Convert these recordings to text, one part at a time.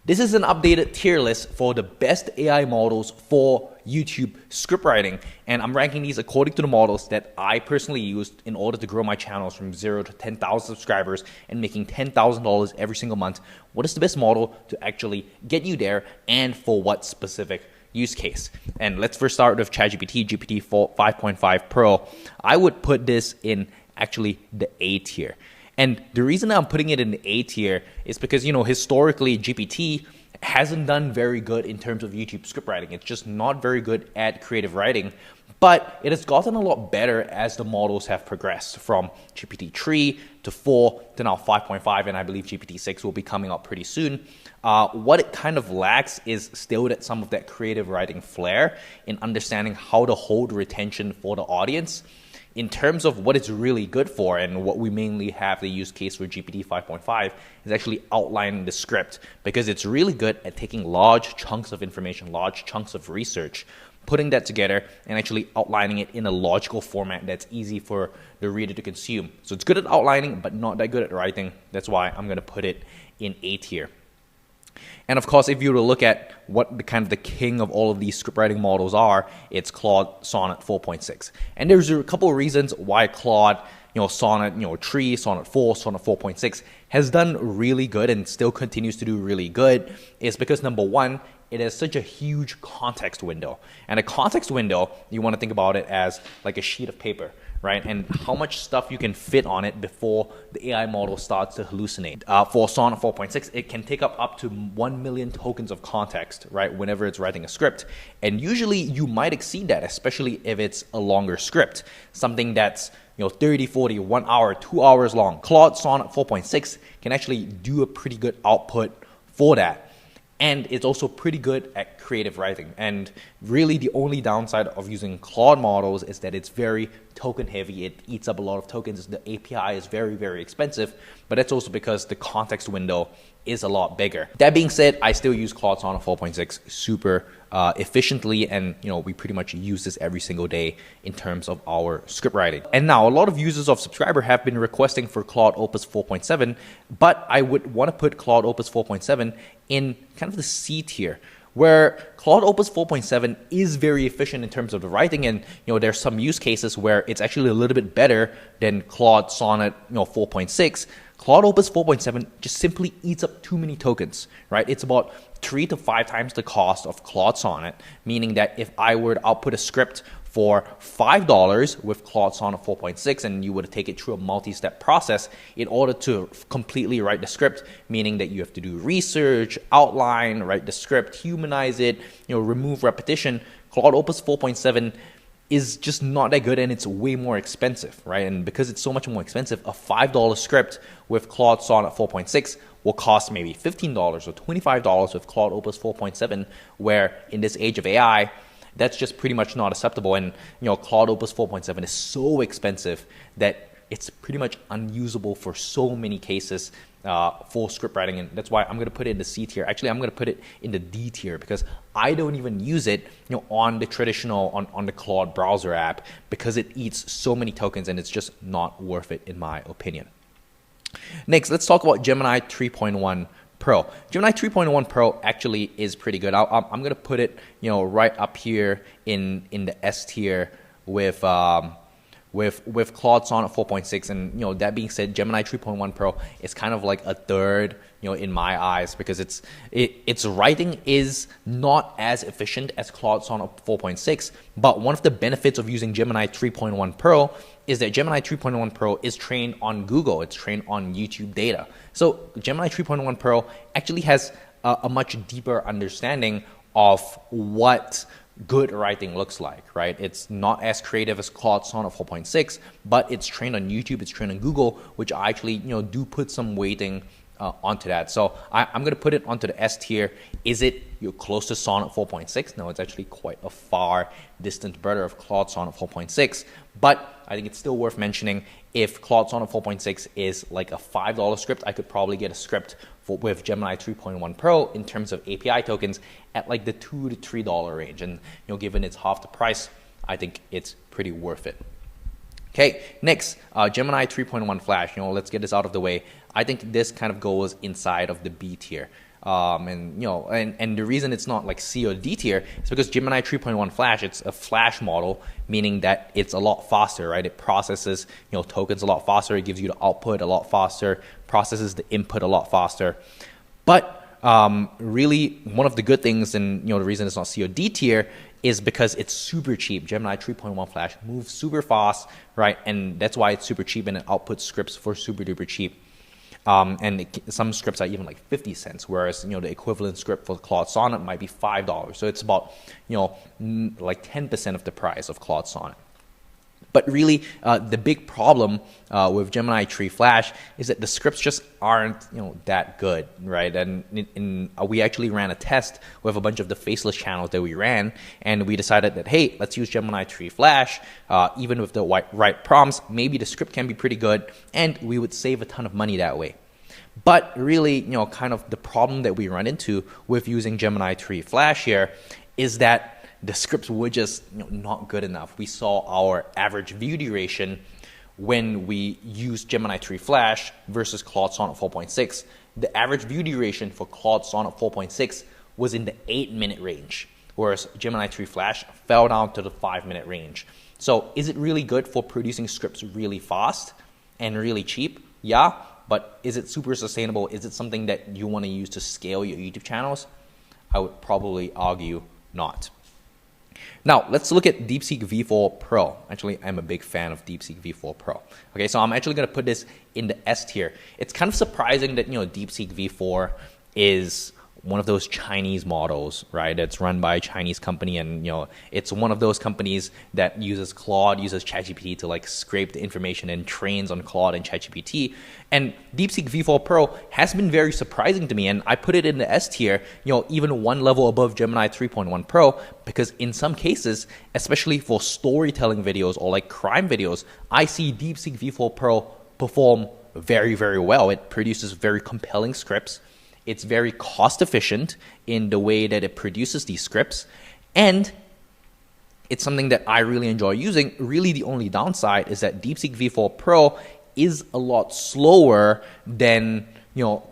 This is an updated tier list for the best AI models for YouTube script writing, and I'm ranking these according to the models that I personally used in order to grow my channels from 0 to 10,000 subscribers and making $10,000 every single month. What is the best model to actually get you there, and for what specific use case? And let's first start with ChatGPT, GPT 5.5 Pro. I would put this in actually the A tier. And the reason I'm putting it in the A tier is because, historically GPT hasn't done very good in terms of YouTube script writing. It's just not very good at creative writing, but it has gotten a lot better as the models have progressed from GPT 3 to 4 to now 5.5, and I believe GPT 6 will be coming out pretty soon. What it kind of lacks is still some of that creative writing flair in understanding how to hold retention for the audience. In terms of what it's really good for, and what we mainly have the use case for GPT 5.5 is actually outlining the script, because it's really good at taking large chunks of information, large chunks of research, putting that together and actually outlining it in a logical format that's easy for the reader to consume. So it's good at outlining, but not that good at writing. That's why I'm going to put it in A tier. And of course, if you were to look at what the king of all of these script writing models are, it's Claude Sonnet 4.6. And there's a couple of reasons why Claude, Sonnet 3, Sonnet 4, Sonnet 4.6 has done really good and still continues to do really good. Is because number one, it has such a huge context window. And a context window, you want to think about it as like a sheet of paper, right? And how much stuff you can fit on it before the AI model starts to hallucinate. For Sonnet 4.6, it can take up to 1 million tokens of context, right? Whenever it's writing a script. And usually you might exceed that, especially if it's a longer script. Something that's 30, 40, 1 hour, 2 hours long. Claude Sonnet 4.6 can actually do a pretty good output for that. And it's also pretty good at creative writing. And really the only downside of using Claude models is that it's very token heavy. It eats up a lot of tokens. The API is very, very expensive, but that's also because the context window is a lot bigger. That being said, I still use Claude Sonnet 4.6 super efficiently, and we pretty much use this every single day in terms of our script writing. And now a lot of users of Subscriber have been requesting for Claude Opus 4.7, but I would want to put Claude Opus 4.7 in kind of the C tier, where Claude Opus 4.7 is very efficient in terms of the writing, and there's some use cases where it's actually a little bit better than Claude Sonnet 4.6. Claude Opus 4.7 just simply eats up too many tokens, right? It's about 3 to 5 times the cost of Claude Sonnet, meaning that if I were to output a script for $5 with Claude Sonnet 4.6 and you were to take it through a multi-step process in order to completely write the script, meaning that you have to do research, outline, write the script, humanize it, remove repetition, Claude Opus 4.7 is just not that good, and it's way more expensive, right? And because it's so much more expensive, a $5 script with Claude Sonnet 4.6 will cost maybe $15 or $25 with Claude Opus 4.7, where in this age of AI, that's just pretty much not acceptable. And Claude Opus 4.7 is so expensive that it's pretty much unusable for so many cases for script writing, and that's why I'm going to put it in the C tier. Actually, I'm going to put it in the D tier because I don't even use it on the traditional, on the Claude browser app, because it eats so many tokens and it's just not worth it in my opinion. Next, let's talk about Gemini 3.1 Pro. Gemini 3.1 Pro actually is pretty good. I'm going to put it right up here in the S tier with Claude Sonnet 4.6, and that being said, Gemini 3.1 Pro is kind of like a third, in my eyes, because its writing is not as efficient as Claude Sonnet 4.6. But one of the benefits of using Gemini 3.1 Pro is that Gemini 3.1 Pro is trained on Google. It's trained on YouTube data. So Gemini 3.1 Pro actually has a much deeper understanding of what good writing looks like, right? It's not as creative as Claude Sonnet 4.6, but it's trained on YouTube, it's trained on Google, which I actually, do put some weighting onto that. So I'm going to put it onto the S tier. Is it close to Sonnet 4.6? No, it's actually quite a far distant brother of Claude Sonnet 4.6, but I think it's still worth mentioning. If Claude Sonnet 4.6 is like a $5 script, I could probably get a script with Gemini 3.1 Pro in terms of API tokens at like the $2 to $3 range. And given it's half the price, I think it's pretty worth it. Okay, next, Gemini 3.1 Flash. Let's get this out of the way. I think this kind of goes inside of the B tier. And the reason it's not like C or D tier is because Gemini 3.1 Flash, it's a Flash model, meaning that it's a lot faster, right? It processes, tokens a lot faster. It gives you the output a lot faster, processes the input a lot faster. But really, one of the good things, and the reason it's not C or D tier, is because it's super cheap. Gemini 3.1 Flash moves super fast, right? And that's why it's super cheap, and it outputs scripts for super duper cheap. Some scripts are even like 50 cents, whereas the equivalent script for Claude Sonnet might be $5. So it's about like 10% of the price of Claude Sonnet. But really, the big problem with Gemini 3 Flash is that the scripts just aren't that good, right? And we actually ran a test with a bunch of the faceless channels that we ran, and we decided that, hey, let's use Gemini 3 Flash. Even with the right prompts, maybe the script can be pretty good, and we would save a ton of money that way. But really, kind of the problem that we run into with using Gemini 3 Flash here is that the scripts were just not good enough. We saw our average view duration when we used Gemini 3 Flash versus Claude Sonnet 4.6. The average view duration for Claude Sonnet 4.6 was in the 8-minute range, whereas Gemini 3 Flash fell down to the 5-minute range. So is it really good for producing scripts really fast and really cheap? Yeah, but is it super sustainable? Is it something that you want to use to scale your YouTube channels? I would probably argue not. Now, let's look at DeepSeek V4 Pro. Actually, I'm a big fan of DeepSeek V4 Pro. Okay, so I'm actually going to put this in the S tier. It's kind of surprising that, DeepSeek V4 is one of those Chinese models, right? That's run by a Chinese company, and it's one of those companies that uses ChatGPT to like scrape the information and trains on Claude and ChatGPT. And DeepSeek V4 Pro has been very surprising to me, and I put it in the S tier, even one level above Gemini 3.1 Pro, because in some cases, especially for storytelling videos or like crime videos, I see DeepSeek V4 Pro perform very, very well. It produces very compelling scripts. It's very cost efficient in the way that it produces these scripts, and it's something that I really enjoy using. Really, the only downside is that DeepSeek V4 Pro is a lot slower than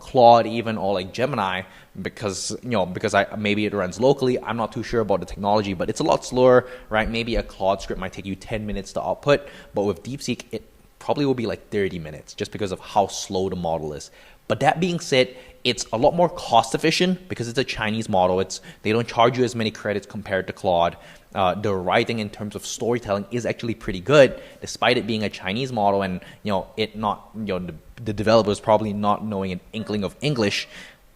Claude even, or like Gemini, because maybe it runs locally. I'm not too sure about the technology, but it's a lot slower, right? Maybe a Claude script might take you 10 minutes to output, but with DeepSeek it probably will be like 30 minutes just because of how slow the model is. But that being said, it's a lot more cost efficient because it's a Chinese model. They don't charge you as many credits compared to Claude. The writing in terms of storytelling is actually pretty good, despite it being a Chinese model and the developers probably not knowing an inkling of English.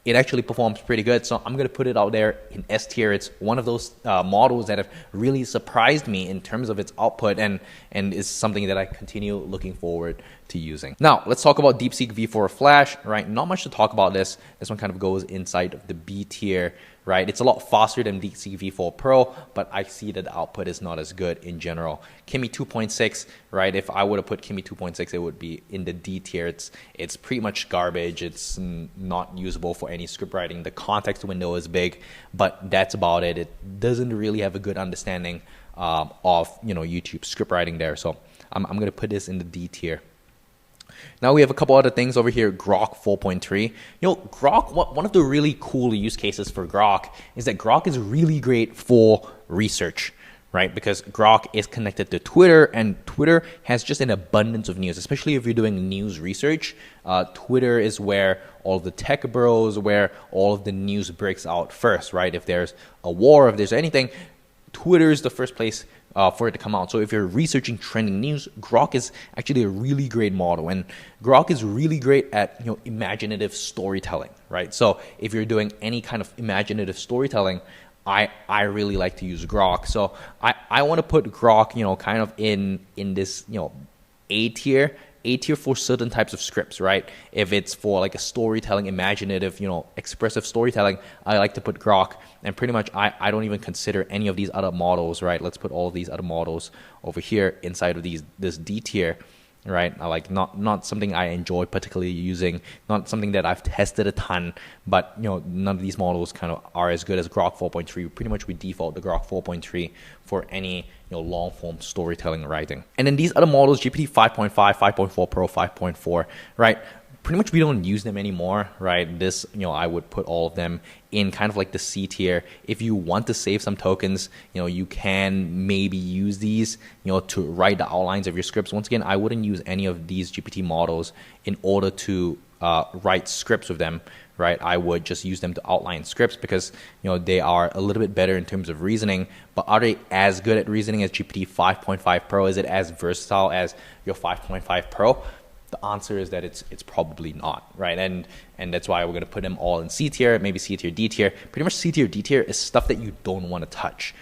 It actually performs pretty good, so I'm going to put it out there in S tier. It's one of those models that have really surprised me in terms of its output, and is something that I continue looking forward to using. Now, let's talk about DeepSeek V4 Flash, right? Not much to talk about this. This one kind of goes inside of the B tier, right? It's a lot faster than DeepSeek V4 Pro, but I see that the output is not as good in general. Kimi 2.6, right? If I would have put Kimi 2.6, it would be in the D tier. It's pretty much garbage. It's not usable for any script writing. The context window is big, but that's about it. It doesn't really have a good understanding of YouTube script writing there. So I'm going to put this in the D tier. Now we have a couple other things over here. Grok 4.3. Grok, one of the really cool use cases for Grok is that Grok is really great for research, right? Because Grok is connected to Twitter, and Twitter has just an abundance of news, especially if you're doing news research. Twitter is where all the tech bros, where all of the news breaks out first, right? If there's a war, if there's anything, Twitter is the first place for it to come out. So if you're researching trending news, Grok is actually a really great model, and Grok is really great at imaginative storytelling, right? So if you're doing any kind of imaginative storytelling, I really like to use Grok. So I want to put Grok kind of in this A tier for certain types of scripts, right? If it's for like a storytelling, imaginative, expressive storytelling, I like to put Grok. And pretty much I don't even consider any of these other models, right? Let's put all of these other models over here inside of this D tier, right? I like not something I enjoy particularly using, not something that I've tested a ton, but none of these models kind of are as good as Grok 4.3. Pretty much we default to Grok 4.3 for any long form storytelling writing. And then these other models, GPT 5.5, 5.4 Pro, 5.4, right? pretty much we don't use them anymore, right? This, I would put all of them in kind of like the C tier. If you want to save some tokens, you can maybe use these, to write the outlines of your scripts. Once again, I wouldn't use any of these GPT models in order to write scripts with them, right? I would just use them to outline scripts because, they are a little bit better in terms of reasoning. But are they as good at reasoning as GPT 5.5 Pro? Is it as versatile as your 5.5 Pro? The answer is that it's probably not, right? And that's why we're going to put them all in C tier, maybe C tier, D tier. Pretty much C tier, D tier is stuff that you don't want to touch.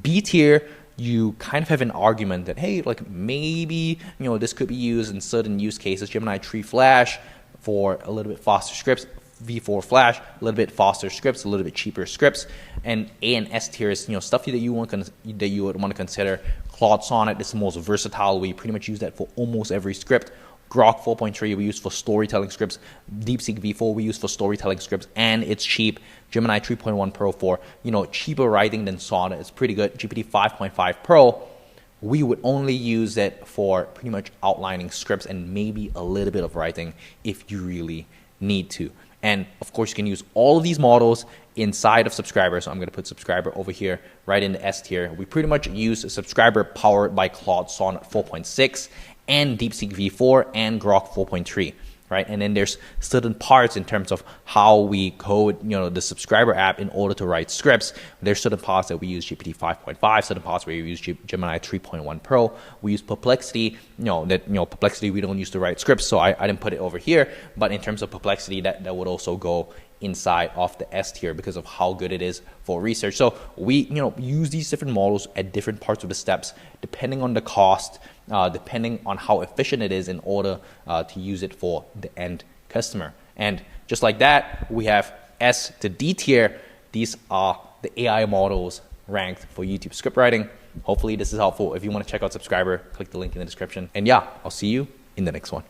B tier, you kind of have an argument that, hey, like maybe, this could be used in certain use cases. Gemini 3 Flash for a little bit faster scripts, V4 Flash, a little bit faster scripts, a little bit cheaper scripts, and A and S tier is stuff that you would want to consider. Claude Sonnet is the most versatile. We pretty much use that for almost every script. Grok 4.3 we use for storytelling scripts. DeepSeek V4 we use for storytelling scripts, and it's cheap. Gemini 3.1 Pro for cheaper writing than Sonnet. It's pretty good. GPT 5.5 Pro, we would only use it for pretty much outlining scripts and maybe a little bit of writing if you really need to. And of course, you can use all of these models inside of Subscriber. So I'm going to put Subscriber over here, right in the S tier. We pretty much use a Subscriber powered by Claude Sonnet 4.6 and DeepSeek V4 and Grok 4.3. Right, and then there's certain parts in terms of how we code, the Subscriber app in order to write scripts. There's certain parts that we use GPT 5.5, certain parts where we use Gemini 3.1 Pro. We use Perplexity. Perplexity we don't use to write scripts, so I didn't put it over here. But in terms of Perplexity, that would also go inside of the S tier because of how good it is for research. So we use these different models at different parts of the steps depending on the cost, depending on how efficient it is in order to use it for the end customer. And just like that, we have S to D tier. These are the AI models ranked for YouTube script writing. Hopefully this is helpful. If you want to check out Subscriber, click the link in the description. And yeah, I'll see you in the next one.